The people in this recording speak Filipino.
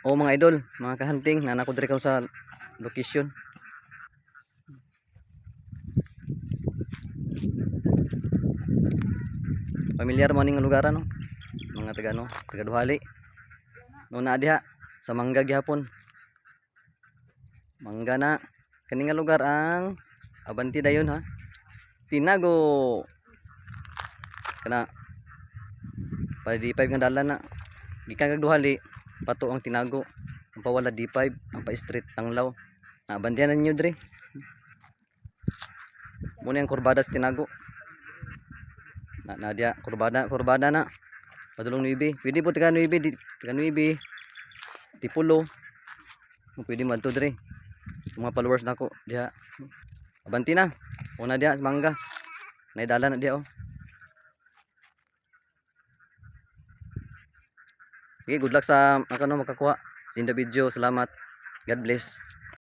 O mga idol, mga kahunting, nanako diri ko sa location. Pamilyar mo ning lugar no? Mga taga no, taga Duhali. No na diha sa Mangga gihapon. Mangga na kani nga lugar ang Abanti dayon ha. Tinago. Kana pa D5 nga dalan na. Gikan kag Duhali, pato ang Tinago. Ang pawala D5, ang pa street Tanglaw. Bandiyan ninyo dre. Muna yung kurbada sa Tinago. Na dia kurbada na. Padulong Nuibi. Pwede po taga Nuibi, taga Nuibi. Tipulo. Pwede man to dre. Mga followers nako diha. Abanti na. Una dia sa Mangga. Naidala na dia oh. Okay, good luck sa ano makakuha. Sa video, salamat. God bless.